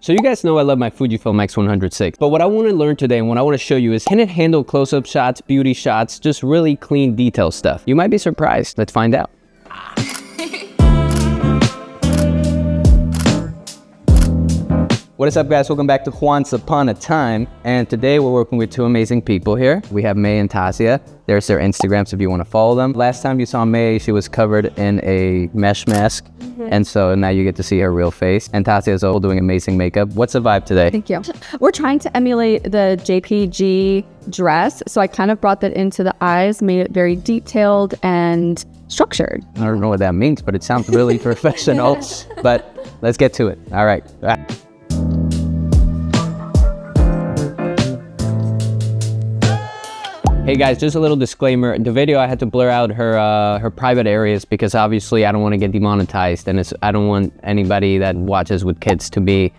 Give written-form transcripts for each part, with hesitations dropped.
So you guys know I love my Fujifilm X100VI, but what I want to learn today and what I want to show you is, can it handle close-up shots, beauty shots, just really clean detail stuff? You might be surprised. Let's find out. What is up, guys? Welcome back to Once Upon a Time, and today we're working with two amazing people here. We have May and Tasia. There's their Instagrams if you want to follow them. Last time you saw May, she was covered in a mesh mask, and so now you get to see her real face. And Tasia is all doing amazing makeup. What's the vibe today? Thank you. We're trying to emulate the JPG dress, so I kind of brought that into the eyes, made it very detailed and structured. I don't know what that means, but it sounds really professional. But let's get to it. All right. Hey guys, just a little disclaimer. The video, I had to blur out her private areas because obviously I don't want to get demonetized, and I don't want anybody that watches with kids to be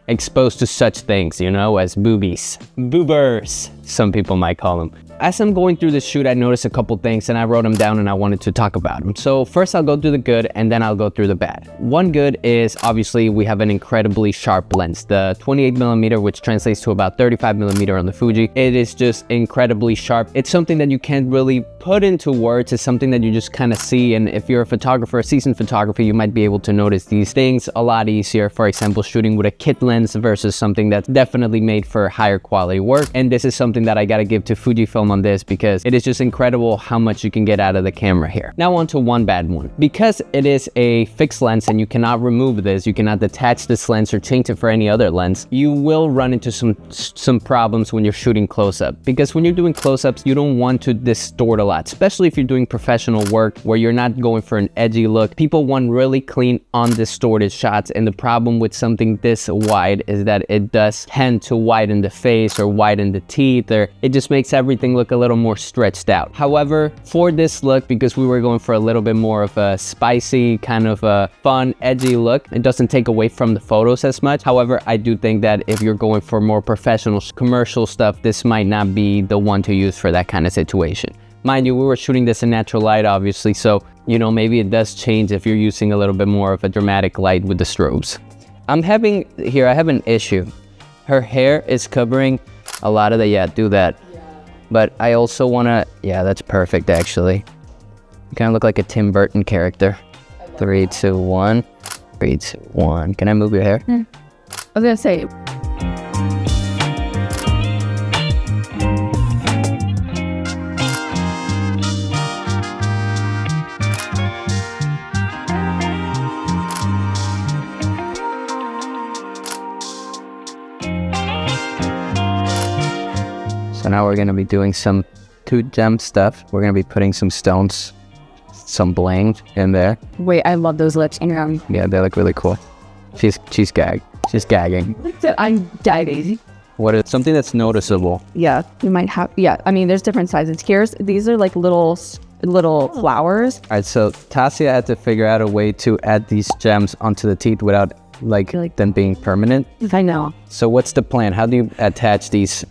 exposed to such things, you know, as boobies. Boobers, some people might call them. As I'm going through this shoot, I noticed a couple things and I wrote them down and I wanted to talk about them. So first I'll go through the good and then I'll go through the bad. One good is obviously we have an incredibly sharp lens. The 28mm, which translates to about 35mm on the Fuji. It is just incredibly sharp. It's something that you can't really put into words. It's something that you just kind of see. And if you're a photographer, a seasoned photographer, you might be able to notice these things a lot easier. For example, shooting with a kit lens versus something that's definitely made for higher quality work. And this is something that I gotta give to Fujifilm on this because it is just incredible how much you can get out of the camera here. Now on to one bad one. Because it is a fixed lens and you cannot remove this, you cannot detach this lens or change it for any other lens, you will run into some problems when you're shooting close-up. Because when you're doing close-ups, you don't want to distort a lot, especially if you're doing professional work where you're not going for an edgy look. People want really clean, undistorted shots, and the problem with something this wide is that it does tend to widen the face or widen the teeth, or it just makes everything look a little more stretched out. However, for this look, because we were going for a little bit more of a spicy, kind of a fun, edgy look, it doesn't take away from the photos as much. However, I do think that if you're going for more professional, commercial stuff, this might not be the one to use for that kind of situation. Mind you, we were shooting this in natural light, obviously, so, you know, maybe it does change if you're using a little bit more of a dramatic light with the strobes. I have an issue. Her hair is covering a lot of the, yeah, do that. But I also wanna, yeah, that's perfect actually. You kind of look like a Tim Burton character. 3, 2, 1. 3, 2, 1. Can I move your hair? I was gonna say. So now we're gonna be doing some 2-gem stuff. We're gonna be putting some stones, some bling in there. Wait, I love those lips. Yeah, they look really cool. She's gagging. She's gagging. I'm gagging. What is something that's noticeable? Yeah, you might have. Yeah, I mean, there's different sizes. These are like little flowers. All right, so Tasia had to figure out a way to add these gems onto the teeth without like them being permanent. I know. So what's the plan? How do you attach these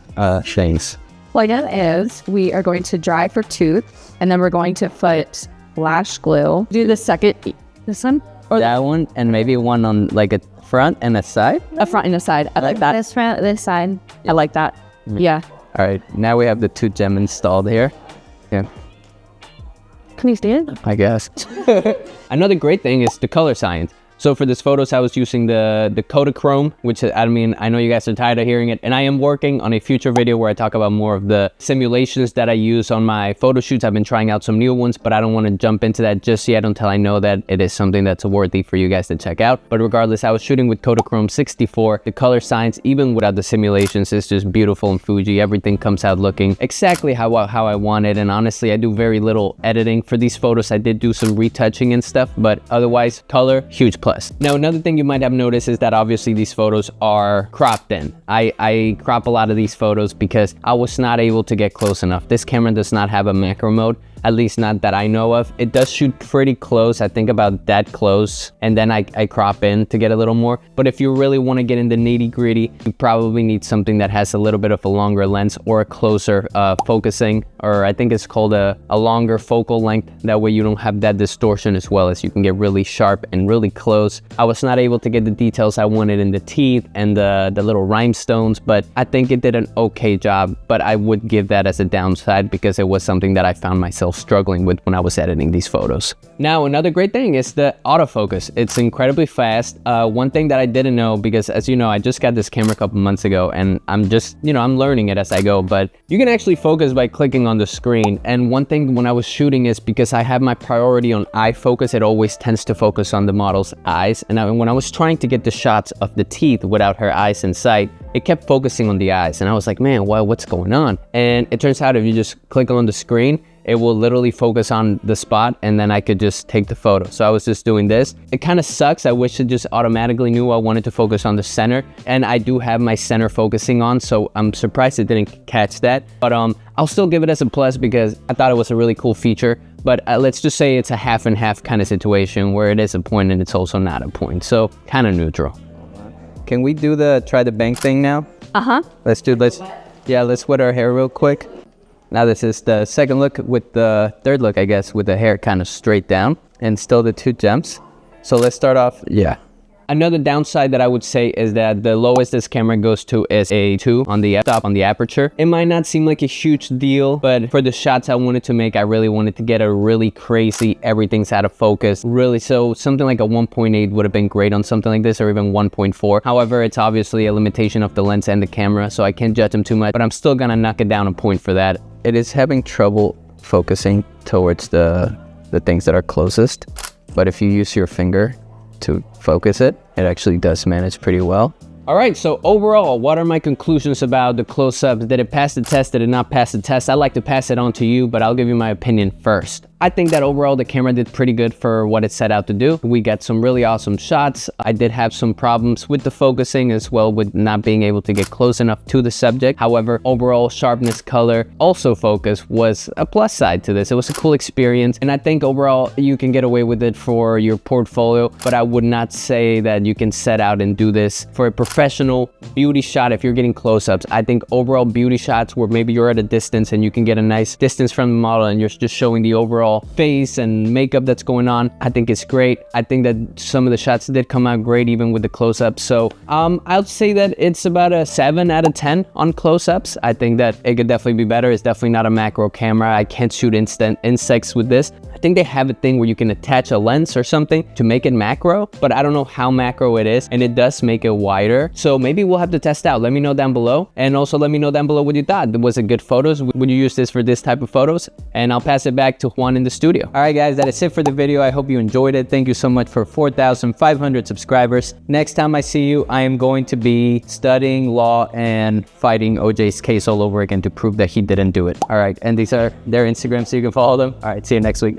things? Well, idea is we are going to dry for tooth, and then we're going to put lash glue. Do the second, this one? Or that one, and maybe one on like a front and a side? A front and a side. I like that. This front, this side. I like that. Yeah. All right, now we have the 2-gem installed here. Yeah. Can you see it? I guess. Another great thing is the color science. So for this photos, I was using the Kodachrome, which I mean, I know you guys are tired of hearing it, and I am working on a future video where I talk about more of the simulations that I use on my photo shoots. I've been trying out some new ones, but I don't want to jump into that just yet until I know that it is something that's worthy for you guys to check out. But regardless, I was shooting with Kodachrome 64. The color science, even without the simulations, is just beautiful in Fuji. Everything comes out looking exactly how I want it, and honestly, I do very little editing for these photos. I did do some retouching and stuff, but otherwise, color, huge plus. Now, another thing you might have noticed is that obviously these photos are cropped in. I crop a lot of these photos because I was not able to get close enough. This camera does not have a macro mode. at least not that I know of. It does shoot pretty close, I think about that close, and then I crop in to get a little more. But if you really want to get in the nitty gritty, you probably need something that has a little bit of a longer lens or a closer focusing, or I think it's called a longer focal length. That way you don't have that distortion, as well as you can get really sharp and really close. I was not able to get the details I wanted in the teeth and the little rhinestones, but I think it did an okay job. But I would give that as a downside because it was something that I found myself struggling with when I was editing these photos. Now, another great thing is the autofocus. It's incredibly fast. One thing that I didn't know, because as you know, I just got this camera a couple months ago and I'm just, I'm learning it as I go, but you can actually focus by clicking on the screen. And one thing when I was shooting is because I have my priority on eye focus, it always tends to focus on the model's eyes. And when I was trying to get the shots of the teeth without her eyes in sight, it kept focusing on the eyes. And I was like, man, what's going on? And it turns out if you just click on the screen, it will literally focus on the spot and then I could just take the photo. So I was just doing this. It kind of sucks. I wish it just automatically knew I wanted to focus on the center. And I do have my center focusing on, so I'm surprised it didn't catch that. But I'll still give it as a plus because I thought it was a really cool feature. But let's just say it's a half and half kind of situation where it is a point and it's also not a point. So kind of neutral. Can we do try the bank thing now? Let's wet our hair real quick. Now this is the second look with the third look, I guess, with the hair kind of straight down and still the two gems. So let's start off. Another downside that I would say is that the lowest this camera goes to is a 2 on the f-stop on the aperture. It might not seem like a huge deal, but for the shots I wanted to make, I really wanted to get a really crazy, everything's out of focus, really. So something like a 1.8 would have been great on something like this, or even 1.4. However, it's obviously a limitation of the lens and the camera, so I can't judge them too much, but I'm still gonna knock it down a point for that. It is having trouble focusing towards the things that are closest, but if you use your finger to focus it, it actually does manage pretty well. All right, so overall, what are my conclusions about the close-ups? Did it pass the test? Did it not pass the test? I'd like to pass it on to you, but I'll give you my opinion first. I think that overall the camera did pretty good for what it set out to do. We got some really awesome shots. I did have some problems with the focusing as well, with not being able to get close enough to the subject. However, overall sharpness, color, also focus was a plus side to this. It was a cool experience, and I think overall you can get away with it for your portfolio, but I would not say that you can set out and do this for a professional beauty shot if you're getting close-ups. I think overall beauty shots where maybe you're at a distance and you can get a nice distance from the model and you're just showing the overall face and makeup that's going on, I think it's great. I think that some of the shots did come out great even with the close-ups. So I'll say that it's about a 7 out of 10 on close-ups. I think that it could definitely be better. It's definitely not a macro camera. I can't shoot insects with this. I think they have a thing where you can attach a lens or something to make it macro, but I don't know how macro it is, and it does make it wider. So maybe we'll have to test out. Let me know down below, and also let me know down below what you thought. Was it good photos? Would you use this for this type of photos? And I'll pass it back to Juan in the studio. All right, guys, that is it for the video. I hope you enjoyed it. Thank you so much for 4,500 subscribers. Next time I see you, I am going to be studying law and fighting OJ's case all over again to prove that he didn't do it. All right, and these are their Instagrams, so you can follow them. All right, see you next week.